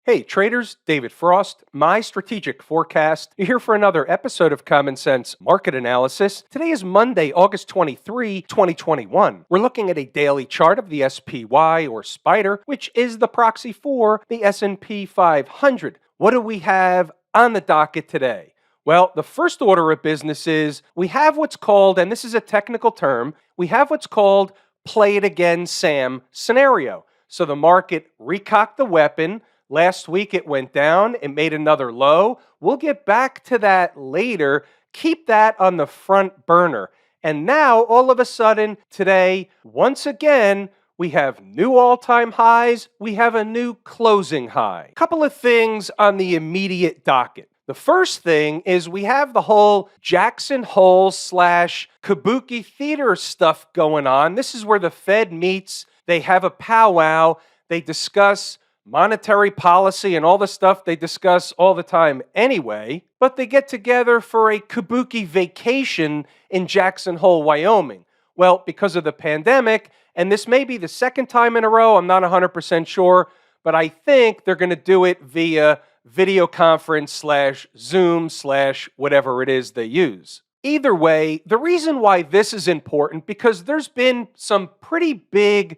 Hey traders, David Frost, my strategic forecast. You're here for another episode of Common Sense Market Analysis. Today is Monday, August 23, 2021. We're looking at a daily chart of the SPY or Spider, which is the proxy for the S&P 500. What do we have on the docket today? Well, the first order of business is we have what's called, and this is a technical term, we have what's called play it again Sam scenario. So the market recocked the weapon. Last week it went down, it made another low. We'll get back to that later. Keep that on the front burner. And now, all of a sudden, today, once again, we have new all-time highs. We have a new closing high. Couple of things on the immediate docket. The first thing is we have the whole Jackson Hole / Kabuki theater stuff going on. This is where the Fed meets. They have a powwow. They discuss monetary policy and all the stuff they discuss all the time anyway, but they get together for a Kabuki vacation in Jackson Hole, Wyoming. Well, because of the pandemic, and this may be the second time in a row, I'm not 100% sure, but I think they're going to do it via video conference / Zoom / whatever it is they use. Either way, the reason why this is important, because there's been some pretty big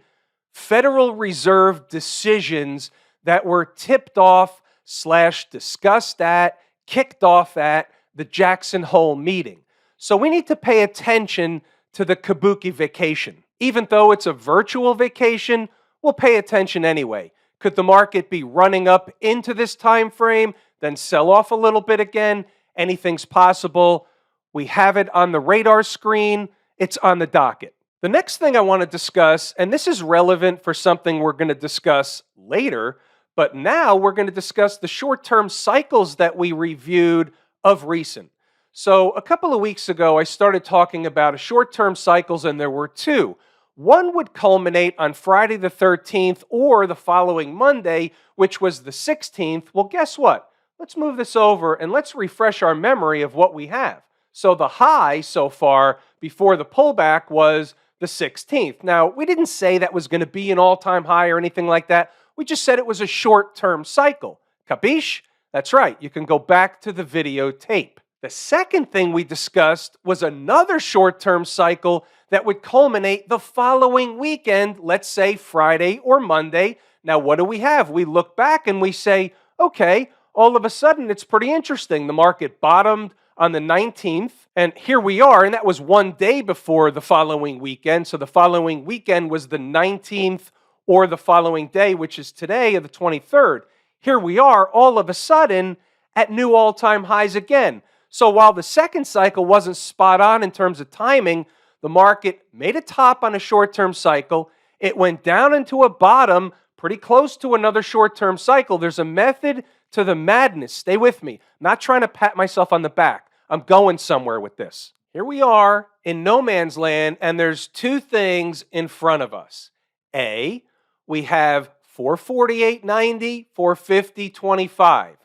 Federal Reserve decisions that were tipped off / discussed at, kicked off at the Jackson Hole meeting. So we need to pay attention to the Kabuki vacation. Even though it's a virtual vacation, we'll pay attention anyway. Could the market be running up into this time frame, then sell off a little bit again? Anything's possible. We have it on the radar screen. It's on the docket. The next thing I want to discuss, and this is relevant for something we're going to discuss later, but now we're going to discuss the short-term cycles that we reviewed of recent. So a couple of weeks ago, I started talking about short-term cycles, and there were two. One would culminate on Friday the 13th or the following Monday, which was the 16th. Well, guess what? Let's move this over and let's refresh our memory of what we have. So the high so far before the pullback was the 16th. Now, we didn't say that was going to be an all-time high or anything like that. We just said it was a short-term cycle. Capiche? That's right. You can go back to the videotape. The second thing we discussed was another short-term cycle that would culminate the following weekend, let's say Friday or Monday. Now, what do we have? We look back and we say, okay, all of a sudden it's pretty interesting. The market bottomed on the 19th, and here we are, and that was one day before the following weekend. So the following weekend was the 19th or the following day, which is today, of the 23rd. Here we are, all of a sudden, at new all-time highs again. So while the second cycle wasn't spot on in terms of timing, the market made a top on a short-term cycle. It went down into a bottom pretty close to another short-term cycle. There's a method to the madness. Stay with me. I'm not trying to pat myself on the back. I'm going somewhere with this. Here we are in no man's land, and there's two things in front of us. A, we have 448.90, 450.25.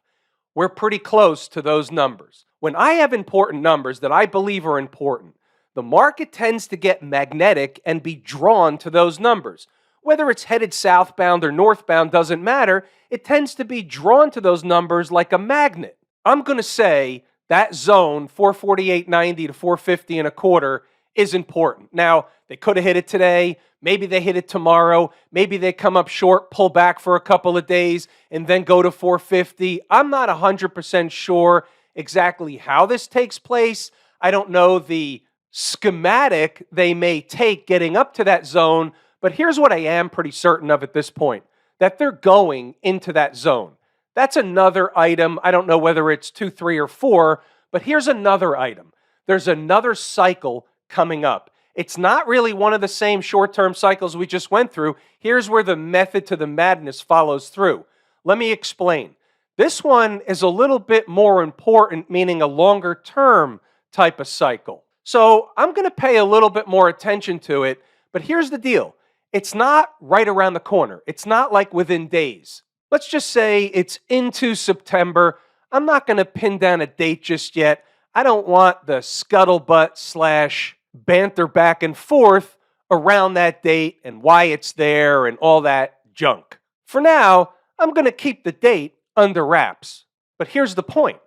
We're pretty close to those numbers. When I have important numbers that I believe are important, the market tends to get magnetic and be drawn to those numbers. Whether it's headed southbound or northbound doesn't matter. It tends to be drawn to those numbers like a magnet. I'm going to say that zone, 448.90 to 450.25, is important. Now, they could have hit it today. Maybe they hit it tomorrow. Maybe they come up short, pull back for a couple of days, and then go to 450. I'm not 100% sure exactly how this takes place. I don't know the schematic they may take getting up to that zone, but here's what I am pretty certain of at this point, that they're going into that zone. That's another item. I don't know whether it's 2, 3, or 4, but here's another item. There's another cycle coming up. It's not really one of the same short-term cycles we just went through. Here's where the method to the madness follows through. Let me explain. This one is a little bit more important, meaning a longer-term type of cycle. So I'm going to pay a little bit more attention to it, but here's the deal. It's not right around the corner. It's not like within days. Let's just say it's into September. I'm not going to pin down a date just yet. I don't want the scuttlebutt / banter back and forth around that date and why it's there and all that junk. For now, I'm going to keep the date under wraps. But here's the point.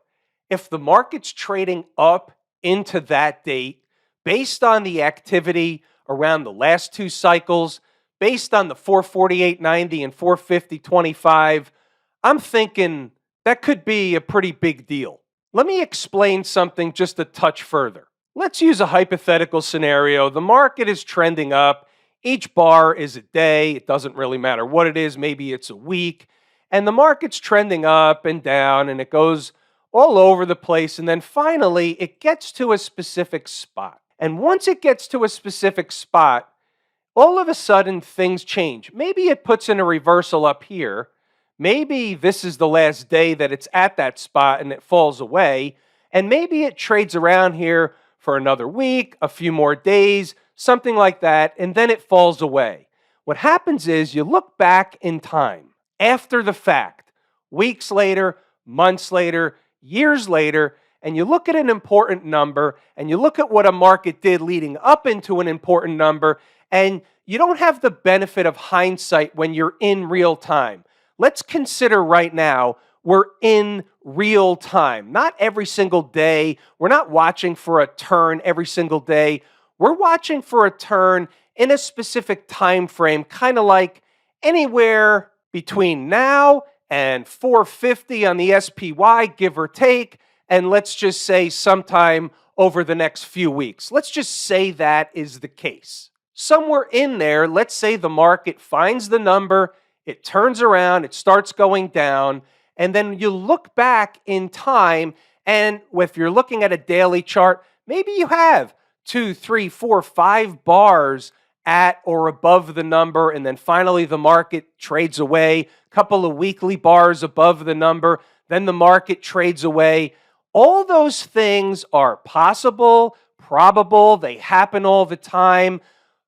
If the market's trading up into that date, based on the activity around the last two cycles, based on the 448.90 and 450.25, I'm thinking that could be a pretty big deal. Let me explain something just a touch further. Let's use a hypothetical scenario. The market is trending up. Each bar is a day. It doesn't really matter what it is. Maybe it's a week. And the market's trending up and down, and it goes all over the place. And then finally, it gets to a specific spot. And once it gets to a specific spot, all of a sudden things change. Maybe it puts in a reversal up here. Maybe this is the last day that it's at that spot and it falls away. And maybe it trades around here for another week, a few more days, something like that, and then it falls away. What happens is you look back in time, after the fact, weeks later, months later, years later, and you look at an important number, and you look at what a market did leading up into an important number, and you don't have the benefit of hindsight when you're in real time. Let's consider right now we're in real time. Not every single day. We're not watching for a turn every single day. We're watching for a turn in a specific time frame, kind of like anywhere between now and 450 on the SPY, give or take, and let's just say sometime over the next few weeks. Let's just say that is the case. Somewhere in there, let's say the market finds the number, it turns around, it starts going down, and then you look back in time, and if you're looking at a daily chart, maybe you have 2, 3, 4, 5 bars at or above the number, and then finally the market trades away, a couple of weekly bars above the number, then the market trades away. All those things are possible, probable, they happen all the time.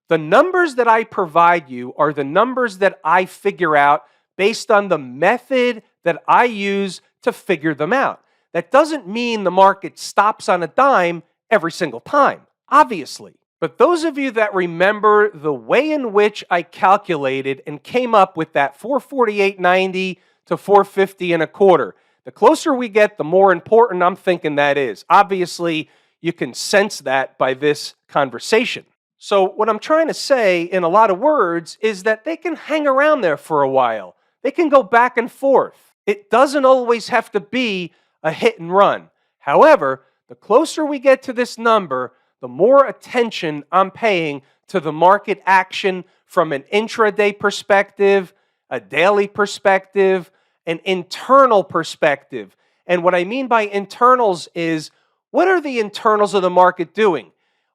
The numbers that I provide you are the numbers that I figure out based on the method that I use to figure them out. That doesn't mean the market stops on a dime every single time, obviously. But those of you that remember the way in which I calculated and came up with that 448.90 to 450 and a quarter, the closer we get, the more important I'm thinking that is. Obviously, you can sense that by this conversation. So what I'm trying to say in a lot of words is that they can hang around there for a while. They can go back and forth. It doesn't always have to be a hit and run. However, the closer we get to this number, the more attention I'm paying to the market action from an intraday perspective, a daily perspective, an internal perspective. And what I mean by internals is, what are the internals of the market doing?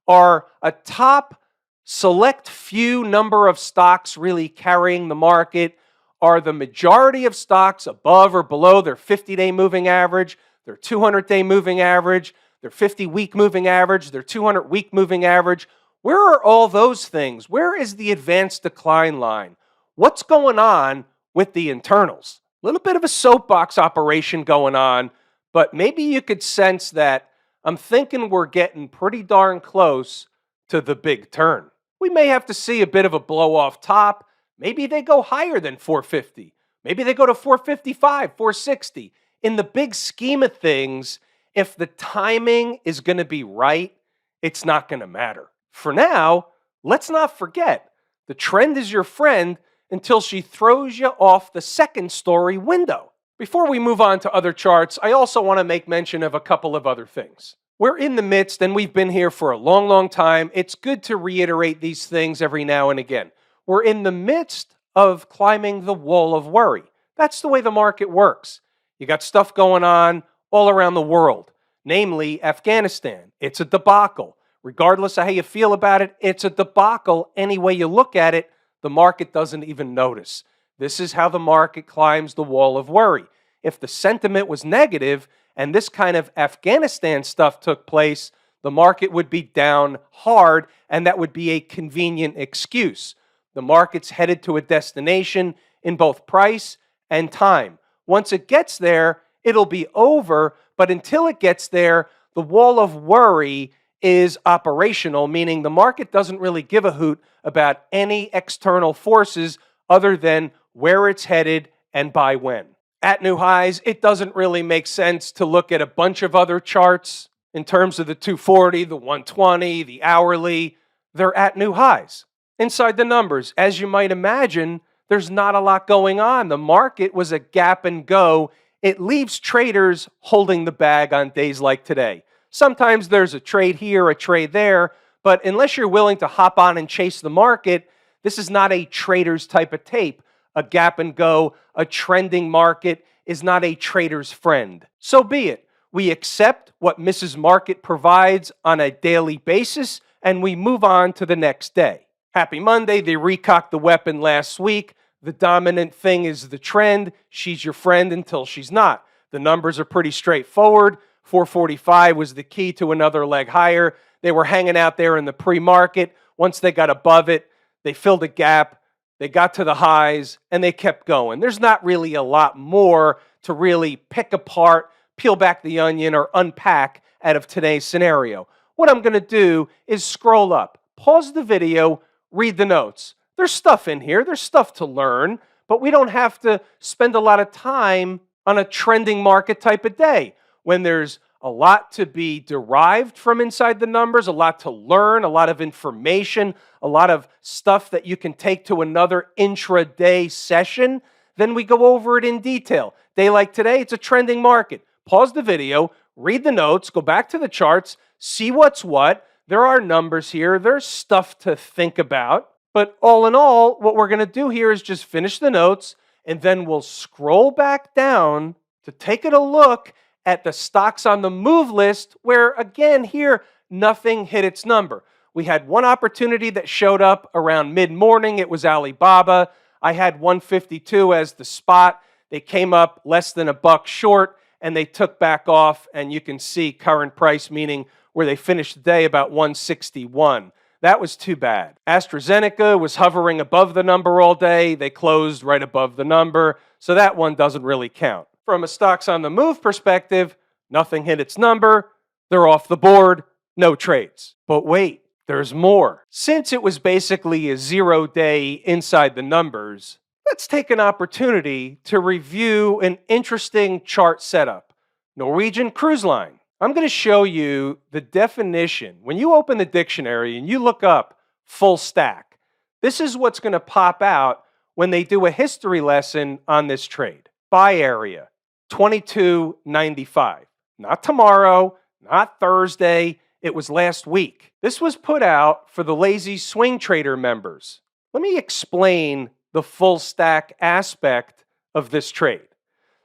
Are a top select few number of stocks really carrying the market? Are the majority of stocks above or below their 50-day moving average, their 200-day moving average, their 50-week moving average, their 200-week moving average? Where are all those things? Where is the advanced decline line? What's going on with the internals? A little bit of a soapbox operation going on, but maybe you could sense that I'm thinking we're getting pretty darn close to the big turn. We may have to see a bit of a blow off top. Maybe they go higher than 450. Maybe they go to 455, 460. In the big scheme of things, if the timing is going to be right, it's not going to matter. For now, let's not forget, the trend is your friend until she throws you off the second story window. Before we move on to other charts, I also want to make mention of a couple of other things. We're in the midst, and we've been here for a long, long time. It's good to reiterate these things every now and again. We're in the midst of climbing the wall of worry. That's the way the market works. You got stuff going on all around the world, namely Afghanistan. It's a debacle. Regardless of how you feel about it, it's a debacle. Any way you look at it, the market doesn't even notice. This is how the market climbs the wall of worry. If the sentiment was negative and this kind of Afghanistan stuff took place, the market would be down hard, and that would be a convenient excuse. The market's headed to a destination in both price and time. Once it gets there, it'll be over, but until it gets there, the wall of worry is operational, meaning the market doesn't really give a hoot about any external forces other than where it's headed and by when. At new highs, it doesn't really make sense to look at a bunch of other charts in terms of the 240, the 120, the hourly. They're at new highs. Inside the numbers, as you might imagine, there's not a lot going on. The market was a gap and go. It leaves traders holding the bag on days like today. Sometimes there's a trade here, a trade there, but unless you're willing to hop on and chase the market, this is not a trader's type of tape. A gap and go, a trending market is not a trader's friend. So be it. We accept what Mrs. Market provides on a daily basis, and we move on to the next day. Happy Monday. They recocked the weapon last week. The dominant thing is the trend. She's your friend until she's not. The numbers are pretty straightforward. 445 was the key to another leg higher. They were hanging out there in the pre-market. Once they got above it, they filled a gap. They got to the highs, and they kept going. There's not really a lot more to really pick apart, peel back the onion, or unpack out of today's scenario. What I'm going to do is scroll up, pause the video, read the notes. There's stuff in here. There's stuff to learn, but we don't have to spend a lot of time on a trending market type of day when there's a lot to be derived from inside the numbers, a lot to learn, a lot of information, a lot of stuff that you can take to another intraday session. Then we go over it in detail. Day like today, it's a trending market. Pause the video, read the notes, go back to the charts, see what's what. There are numbers here. There's stuff to think about. But all in all, what we're going to do here is just finish the notes, and then we'll scroll back down to take a look at the stocks on the move list, where again here, nothing hit its number. We had one opportunity that showed up around mid-morning. It was Alibaba. I had 152 as the spot. They came up less than $1 short, and they took back off, and you can see current price, meaning where they finished the day, about 161. That was too bad. AstraZeneca was hovering above the number all day. They closed right above the number, so that one doesn't really count. From a stocks on the move perspective, nothing hit its number. They're off the board, no trades. But wait, there's more. Since it was basically a 0-day inside the numbers, let's take an opportunity to review an interesting chart setup. Norwegian Cruise Line. I'm going to show you the definition. When you open the dictionary and you look up full stack, this is what's going to pop out when they do a history lesson on this trade. Buy area, 22.95. Not tomorrow, not Thursday. It was last week. This was put out for the lazy swing trader members. Let me explain the full stack aspect of this trade.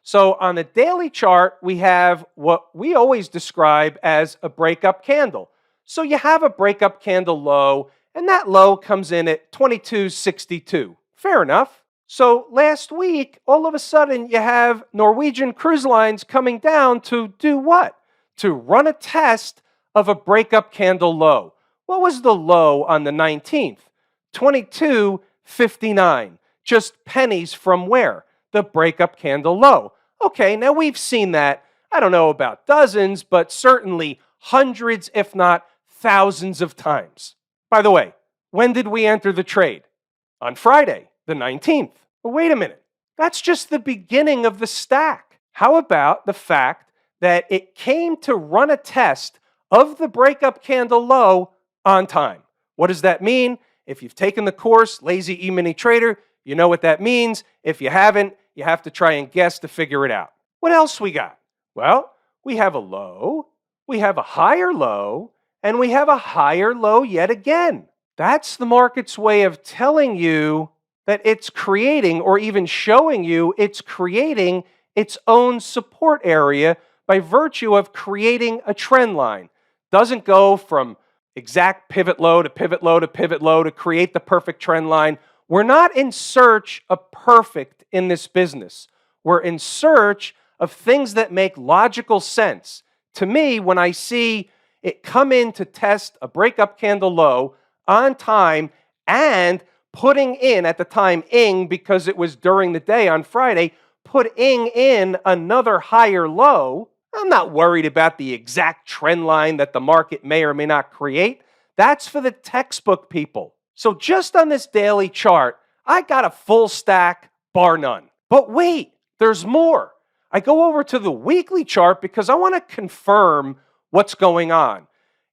So on the daily chart, we have what we always describe as a breakup candle. So you have a breakup candle low, and that low comes in at 22.62. Fair enough. So last week, all of a sudden, you have Norwegian Cruise Lines coming down to do what? To run a test of a breakup candle low. What was the low on the 19th? 22.59. Just pennies from where? The breakup candle low. Okay, now we've seen that, I don't know about dozens, but certainly hundreds, if not thousands of times. By the way, when did we enter the trade? On Friday, the 19th. But wait a minute, that's just the beginning of the stack. How about the fact that it came to run a test of the breakup candle low on time? What does that mean? If you've taken the course, Lazy E-mini Trader, you know what that means. If you haven't, you have to try and guess to figure it out. What else we got? Well, we have a low, we have a higher low, and we have a higher low yet again. That's the market's way of telling you that it's creating, or even showing you it's creating its own support area by virtue of creating a trend line. Doesn't go from exact pivot low to pivot low to pivot low to create the perfect trend line. We're not in search of perfect in this business. We're in search of things that make logical sense. To me, when I see it come in to test a breakup candle low on time and putting in, at the time, ing, because it was during the day on Friday, putting in another higher low, I'm not worried about the exact trend line that the market may or may not create. That's for the textbook people. So just on this daily chart, I got a full stack, bar none. But wait, there's more. I go over to the weekly chart because I want to confirm what's going on.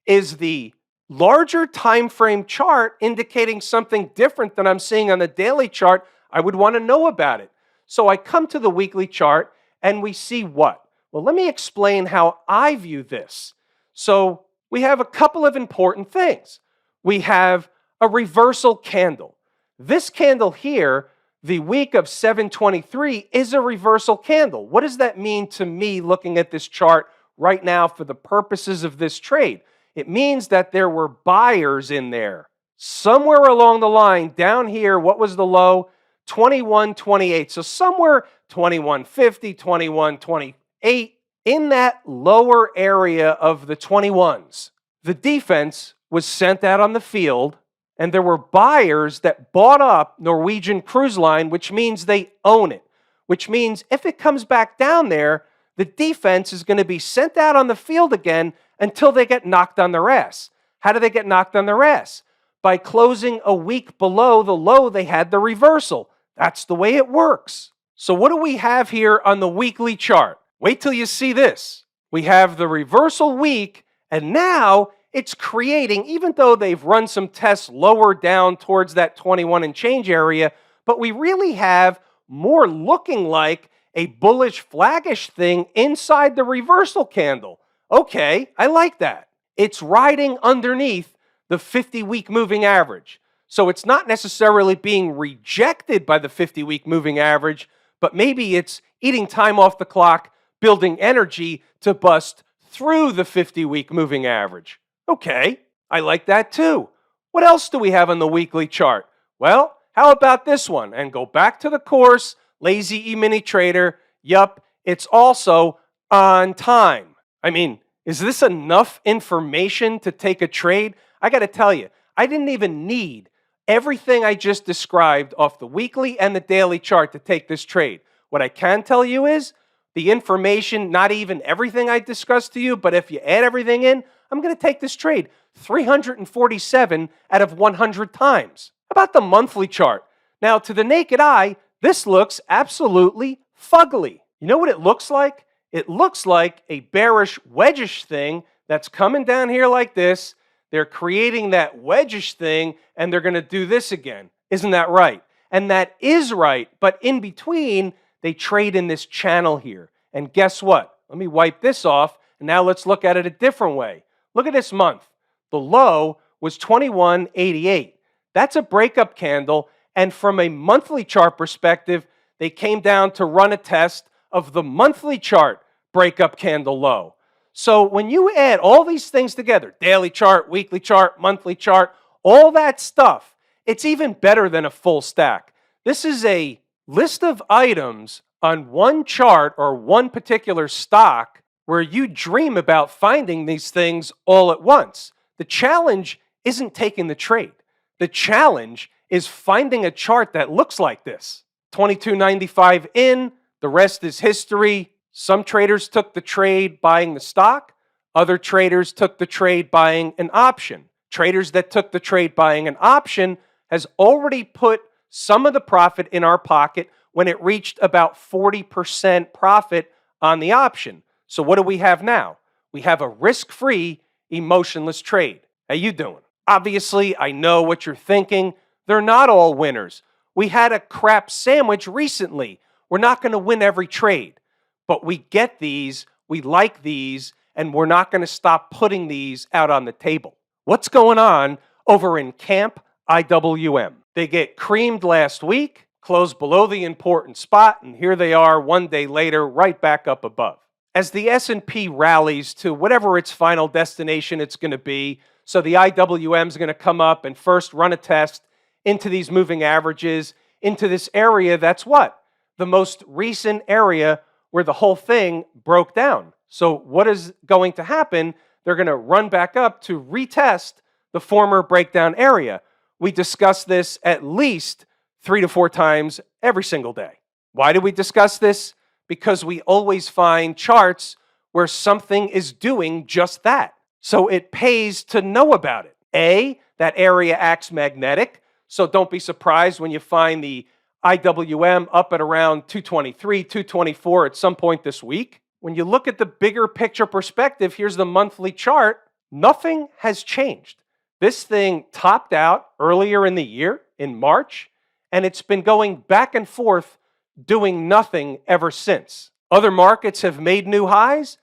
Is the larger time frame chart indicating something different than I'm seeing on the daily chart? I would want to know about it. So I come to the weekly chart and we see what? Well, let me explain how I view this. So we have a couple of important things. We have a reversal candle. This candle here, the week of 7/23, is a reversal candle. What does that mean to me looking at this chart right now for the purposes of this trade? It means that there were buyers in there. Somewhere along the line, down here, what was the low? 21.28. So somewhere 21.50, 21.28, in that lower area of the 21s. The defense was sent out on the field, and there were buyers that bought up Norwegian Cruise Line, which means they own it, which means if it comes back down there, the defense is going to be sent out on the field again until they get knocked on their ass. How do they get knocked on their ass? By closing a week below the low they had the reversal. That's the way it works. So what do we have here on the weekly chart? Wait till you see this. We have the reversal week, and now it's creating, even though they've run some tests lower down towards that 21 and change area, but we really have more looking like a bullish flaggish thing inside the reversal candle. Okay, I like that. It's riding underneath the 50-week moving average. So it's not necessarily being rejected by the 50-week moving average, but maybe it's eating time off the clock, building energy to bust through the 50-week moving average. Okay, I like that too. What else do we have on the weekly chart? Well, how about this one? And go back to the course, Lazy E-mini trader. Yup, it's also on time. I mean, is this enough information to take a trade? I got to tell you, I didn't even need everything I just described off the weekly and the daily chart to take this trade. What I can tell you is the information, not even everything I discussed to you, but if you add everything in, I'm going to take this trade 347 out of 100 times. How about the monthly chart? Now, to the naked eye, this looks absolutely fugly. You know what it looks like? It looks like a bearish wedgish thing that's coming down here like this. They're creating that wedgish thing, and they're going to do this again. Isn't that right? And that is right, but in between, they trade in this channel here. And guess what? Let me wipe this off, and now let's look at it a different way. Look at this month. The low was 21.88. That's a breakup candle, and from a monthly chart perspective, they came down to run a test of the monthly chart breakup candle low. So when you add all these things together, daily chart, weekly chart, monthly chart, all that stuff, it's even better than a full stack. This is a list of items on one chart or one particular stock where you dream about finding these things all at once. The challenge isn't taking the trade. The challenge is finding a chart that looks like this. 22.95 in, the rest is history. Some traders took the trade buying the stock. Other traders took the trade buying an option. Traders that took the trade buying an option has already put some of the profit in our pocket when it reached about 40% profit on the option. So what do we have now? We have a risk-free, emotionless trade. How you doing? Obviously, I know what you're thinking. They're not all winners. We had a crap sandwich recently. We're not going to win every trade, but we get these, we like these, and we're not going to stop putting these out on the table. What's going on over in Camp IWM? They get creamed last week, closed below the important spot, and here they are one day later, right back up above. As the S&P rallies to whatever its final destination it's going to be, so the IWM is going to come up and first run a test into these moving averages, into this area that's what? The most recent area where the whole thing broke down. So what is going to happen? They're going to run back up to retest the former breakdown area. We discuss this at least 3 to 4 times every single day. Why do we discuss this? Because we always find charts where something is doing just that. So it pays to know about it. A, that area acts magnetic, so don't be surprised when you find the IWM up at around 223, 224 at some point this week. When you look at the bigger picture perspective, here's the monthly chart. Nothing has changed. This thing topped out earlier in the year, in March, and it's been going back and forth doing nothing ever since. Other markets have made new highs.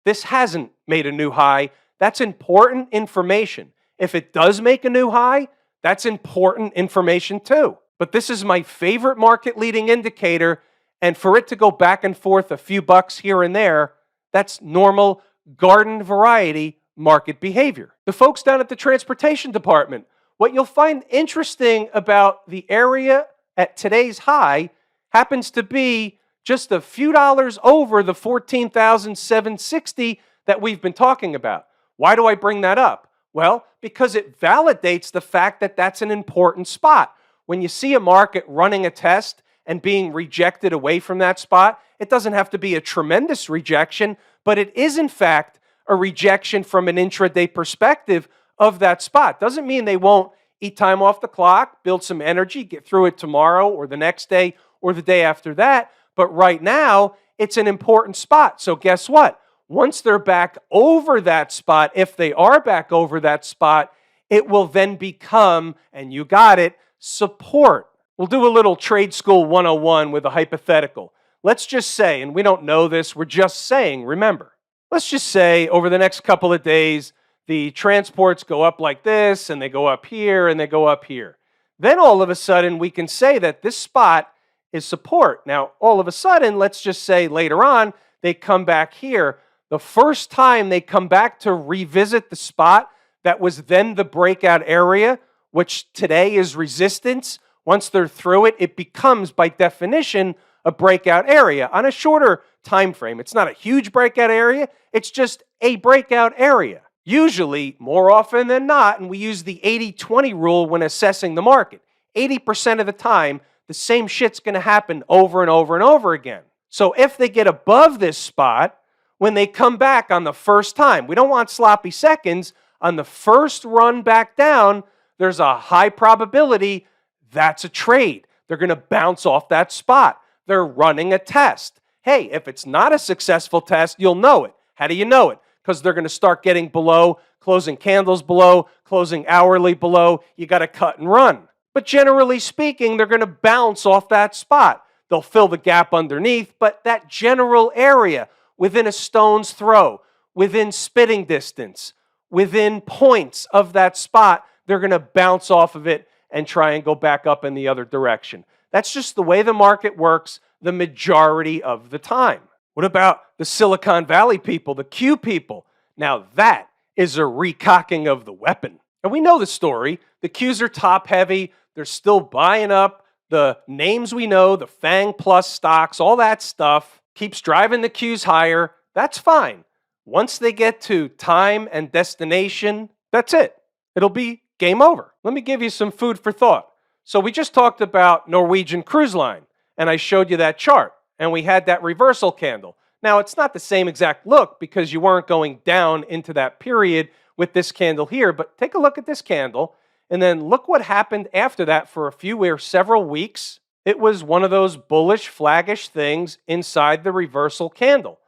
This hasn't made a new high. That's important information. If it does make a new high, that's important information too. But this is my favorite market leading indicator, and for it to go back and forth a few bucks here and there, that's normal garden variety market behavior. The folks down at the transportation department, what you'll find interesting about the area at today's high happens to be just a few dollars over the 14,760 that we've been talking about. Why do I bring that up? Well, because it validates the fact that that's an important spot. When you see a market running a test and being rejected away from that spot, it doesn't have to be a tremendous rejection, but it is in fact a rejection from an intraday perspective of that spot. Doesn't mean they won't eat time off the clock, build some energy, get through it tomorrow or the next day or the day after that. But right now, it's an important spot. So guess what? Once they're back over that spot, if they are back over that spot, it will then become, and you got it, support. We'll do a little trade school 101 with a hypothetical. Let's just say, and we don't know this, we're just saying, remember, let's just say over the next couple of days, the transports go up like this, and they go up here, and they go up here. Then all of a sudden, we can say that this spot is support. Now, all of a sudden, let's just say later on, they come back here. The first time they come back to revisit the spot that was then the breakout area, which today is resistance, once they're through it, it becomes, by definition, a breakout area on a shorter time frame. It's not a huge breakout area. It's just a breakout area. Usually, more often than not, and we use the 80-20 rule when assessing the market, 80% of the time, the same shit's going to happen over and over and over again. So if they get above this spot, when they come back on the first time, we don't want sloppy seconds, on the first run back down, there's a high probability that's a trade. They're going to bounce off that spot. They're running a test. Hey, if it's not a successful test, you'll know it. How do you know it? Because they're going to start getting below, closing candles below, closing hourly below. You got to cut and run. But generally speaking, they're going to bounce off that spot. They'll fill the gap underneath, but that general area, within a stone's throw, within spitting distance, within points of that spot, they're going to bounce off of it and try and go back up in the other direction. That's just the way the market works the majority of the time. What about the Silicon Valley people, the Q people? Now that is a recocking of the weapon. And we know the story. The Qs are top heavy. They're still buying up the names we know, the FANG Plus stocks, all that stuff. Keeps driving the Qs higher. That's fine. Once they get to time and destination, that's it. It'll be game over. Let me give you some food for thought. So we just talked about Norwegian Cruise Line, and I showed you that chart, and we had that reversal candle. Now, it's not the same exact look because you weren't going down into that period with this candle here, but take a look at this candle, and then look what happened after that for a few or several weeks. It was one of those bullish, flaggish things inside the reversal candle.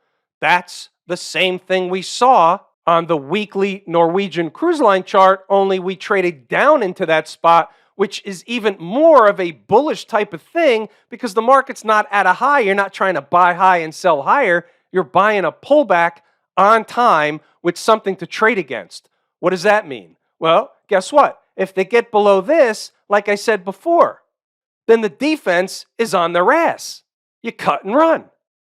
That's the same thing we saw on the weekly Norwegian Cruise Line chart, only we traded down into that spot, which is even more of a bullish type of thing because the market's not at a high. You're not trying to buy high and sell higher. You're buying a pullback on time with something to trade against. What does that mean? Well, guess what? If they get below this, like I said before, then the defense is on their ass. You cut and run.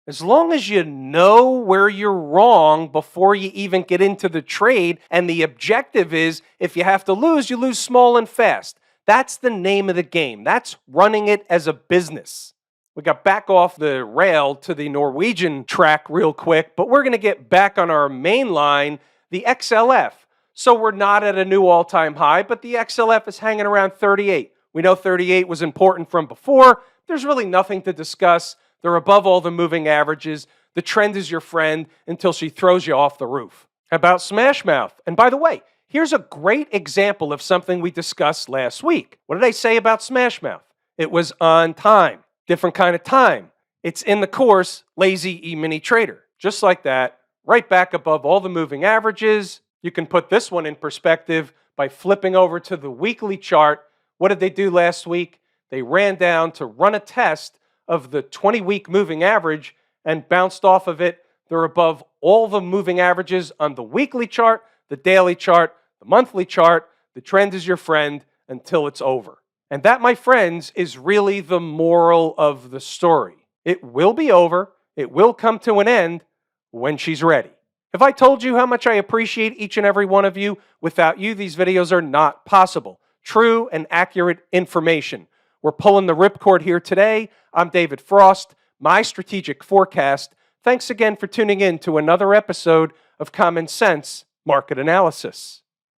As long as you know where you're wrong before you even get into the trade, and the objective is if you have to lose, you lose small and fast. That's the name of the game. That's running it as a business. We got back off the rail to the Norwegian track real quick, but we're going to get back on our main line, the XLF. So we're not at a new all-time high, but the XLF is hanging around 38. We know 38 was important from before. There's really nothing to discuss. They're above all the moving averages. The trend is your friend until she throws you off the roof. How about smash mouth? And by the way, here's a great example of something we discussed last week. What did I say about smash mouth? It was on time. Different kind of time. It's in the course, Lazy E-mini Trader. Just like that, right back above all the moving averages. You can put this one in perspective by flipping over to the weekly chart. What did they do last week? They ran down to run a test of the 20-week moving average and bounced off of it. They're above all the moving averages on the weekly chart, the daily chart, the monthly chart. The trend is your friend until it's over. And that, my friends, is really the moral of the story. It will be over. It will come to an end when she's ready. Have I told you how much I appreciate each and every one of you? Without you, these videos are not possible. True and accurate information. We're pulling the ripcord here today. I'm David Frost, my strategic forecast. Thanks again for tuning in to another episode of Common Sense Market Analysis.